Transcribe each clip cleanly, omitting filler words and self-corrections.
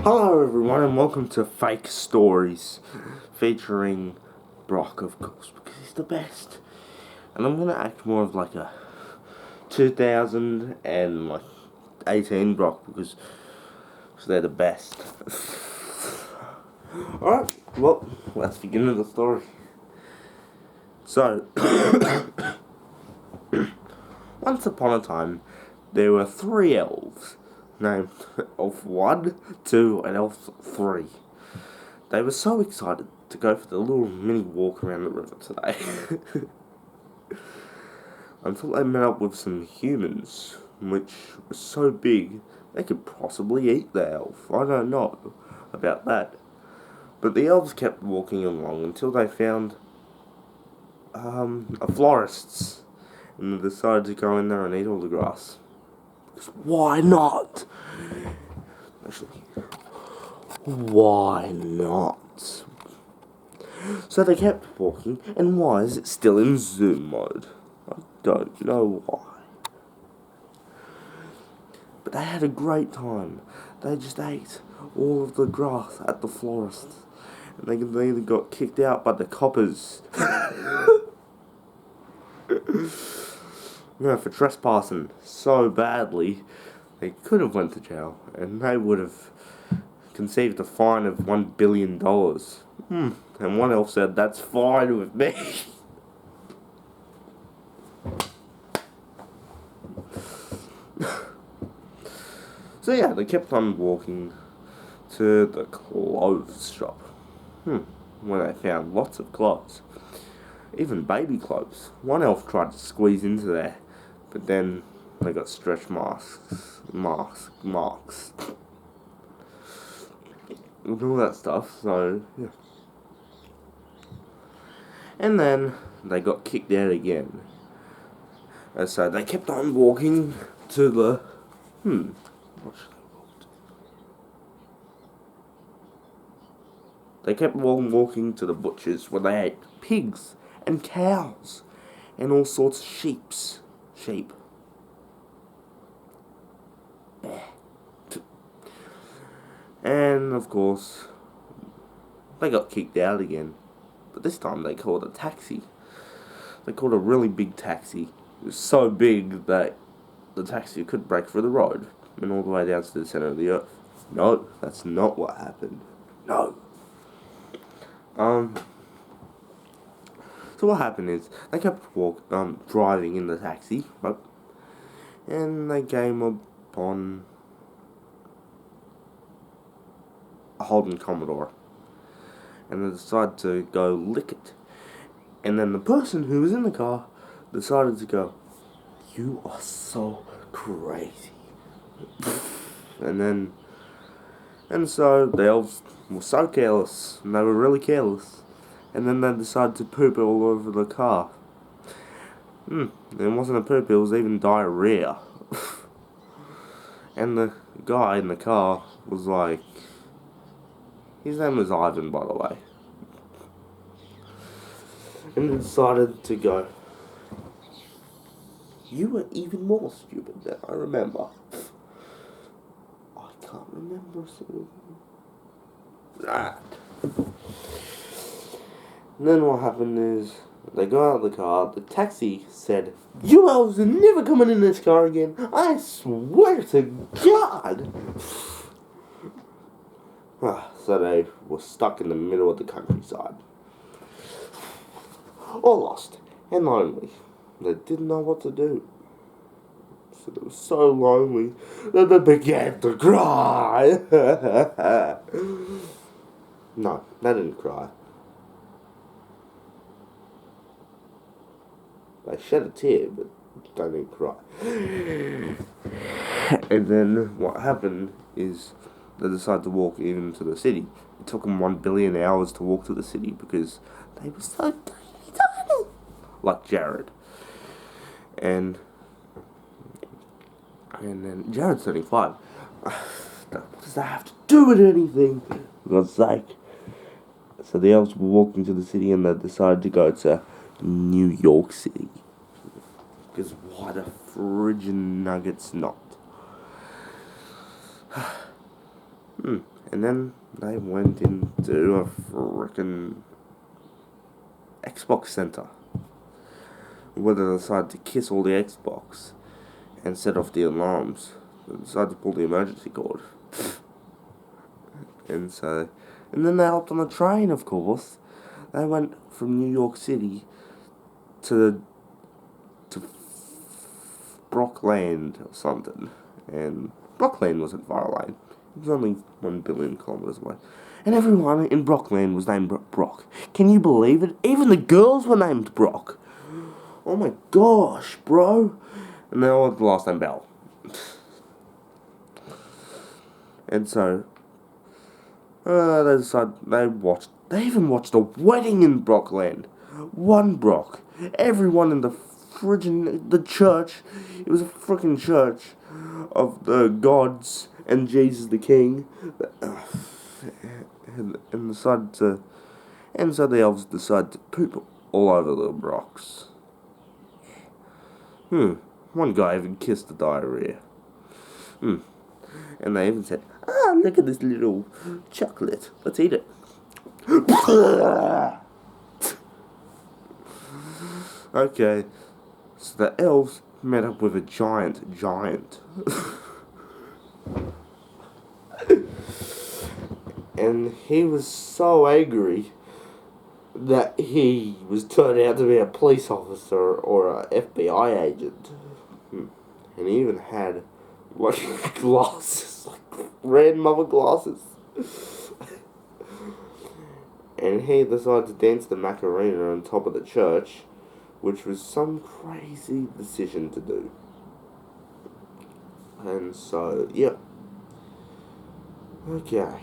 Hello everyone and welcome to Fake Stories, featuring Brock, of course, because he's the best. And I'm gonna act more of like a 2018 Brock because they're the best. Alright, well, let's begin with the story. So, once upon a time, there were 3 elves, named Elf 1, 2, and Elf 3. They were so excited to go for the little mini walk around the river today. Until they met up with some humans, which were so big they could possibly eat the elf. I don't know about that. But the elves kept walking along until they found a florist's, and they decided to go in there and eat all the grass. Because why not? Actually, why not? So they kept walking, and why is it still in zoom mode? I don't know why. But they had a great time. They just ate all of the grass at the florist. And they either got kicked out by the coppers. For trespassing so badly, they could have went to jail, and they would have conceived a fine of $1 billion. And one elf said, "That's fine with me." So yeah, they kept on walking to the clothes shop. Where they found lots of clothes. Even baby clothes. One elf tried to squeeze into there, but then they got stretch marks. And all that stuff, so yeah. And then they got kicked out again. And so they kept on walking to the what should I walk to? They kept on walking to the butchers where they ate pigs and cows and all sorts of sheep. And of course they got kicked out again. But this time they called a taxi. They called a really big taxi. It was so big that the taxi could break through the road and all the way down to the center of the earth. No, that's not what happened. No. So what happened is they kept driving in the taxi, right? And they came upon a Holden Commodore, and they decided to go lick it. And then the person who was in the car decided to go, "You are so crazy." And so the elves were so careless, and they were really careless, and then they decided to poop all over the car. It wasn't a poop, it was even diarrhea. And the guy in the car was like, his name was Ivan, by the way, and he decided to go, "You were even more stupid than I remember." I can't remember that. And then what happened is, they got out of the car, the taxi said, "You elves are never coming in this car again, I swear to God." So they were stuck in the middle of the countryside. All lost and lonely. They didn't know what to do. So they were so lonely that they began to cry. No, they didn't cry. They shed a tear, but they didn't cry. And then what happened is they decided to walk even to the city. It took them 1 billion hours to walk to the city because they were so tiny. Like Jared. And then Jared's 35. What does that have to do with anything? For God's sake. So the elves were walking to the city and they decided to go to New York City. Because why the frigid nuggets not? And then they went into a frickin' Xbox Center, where they decided to kiss all the Xbox and set off the alarms. They decided to pull the emergency cord. And then they hopped on a train, of course. They went from New York City to Brockland or something. And Brockland wasn't far away. It was only 1 billion kilometers away. And everyone in Brockland was named Brock. Can you believe it? Even the girls were named Brock. Oh my gosh, bro. And they all had the last name Bell. And so, they even watched a wedding in Brockland. One Brock. Everyone in the church, it was a freaking church of the gods and Jesus the King. And so the elves decided to poop all over the rocks. One guy even kissed the diarrhea. And they even said, look at this little chocolate. Let's eat it. Okay, so the elves met up with a giant. And he was so angry that he was turned out to be a police officer or a FBI agent. And he even had glasses, random other glasses. And he decided to dance the Macarena on top of the church, which was some crazy decision to do. And so, yeah. Okay.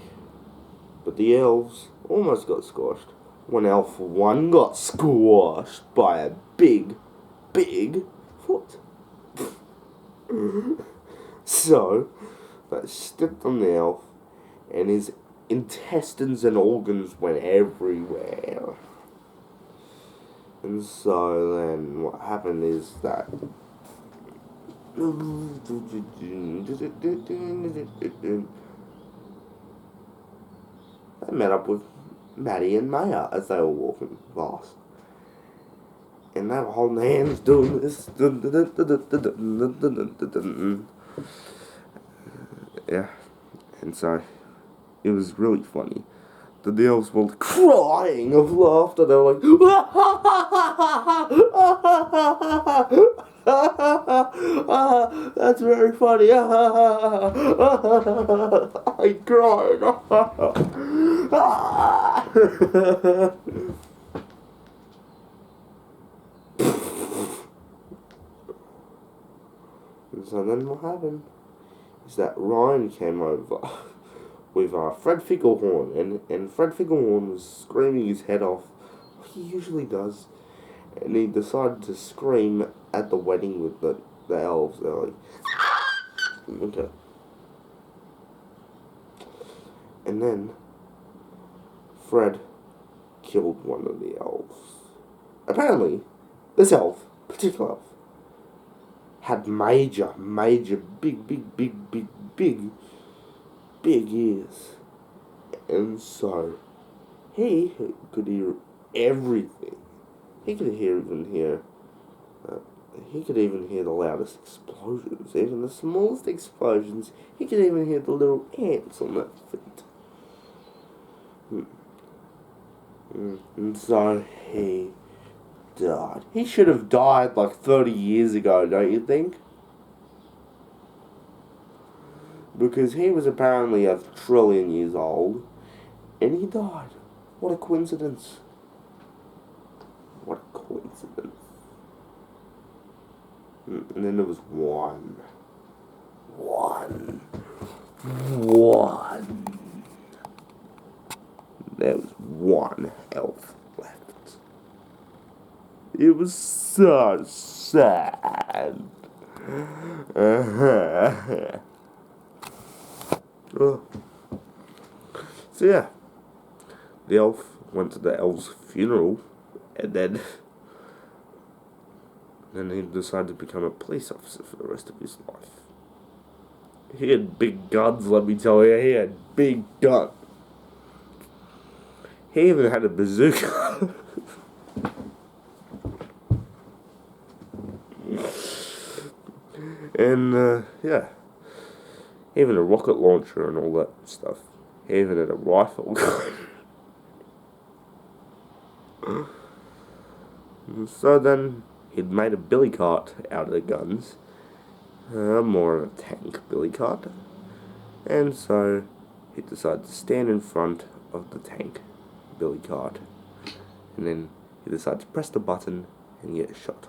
But the elves almost got squashed. When elf 1 got squashed by a big foot. So, they stepped on the elf, and his intestines and organs went everywhere. And so then what happened is that I met up with Maddie and Maya as they were walking past. And they were holding hands doing this. Yeah. And so it was really funny. The elves were crying of laughter. They were like, that's very funny. I cried. And so then what happened is that Ryan came over with Fred Figglehorn, and Fred Figglehorn was screaming his head off, like he usually does, and he decided to scream at the wedding with the elves. They're like, okay. And then Fred killed one of the elves. Apparently, this particular elf, had major, big ears. And so, he could hear everything. He could even hear the loudest explosions, even the smallest explosions. He could even hear the little ants on their feet. And so he died. He should have died like 30 years ago, don't you think? Because he was apparently 1 trillion years old, and he died. What a coincidence. What a coincidence. And then there was one. There was one elf left. It was so sad. So yeah, the elf went to the elf's funeral, and then he decided to become a police officer for the rest of his life. He had big guns, let me tell you. He had big gun. He even had a bazooka. And, yeah. Even a rocket launcher and all that stuff. He even had a rifle gun. So then, he'd made a billy cart out of the guns. More of a tank billy cart. And so, he decided to stand in front of the tank billy cart. And then, he decided to press the button and get shot.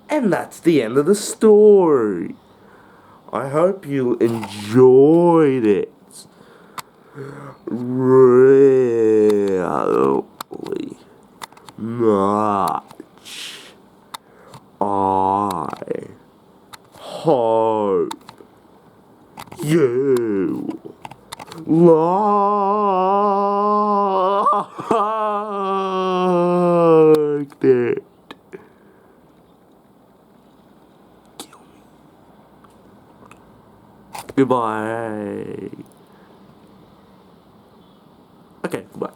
And that's the end of the story. I hope you enjoyed it. Really much. I hope you liked it. Goodbye. Okay, goodbye.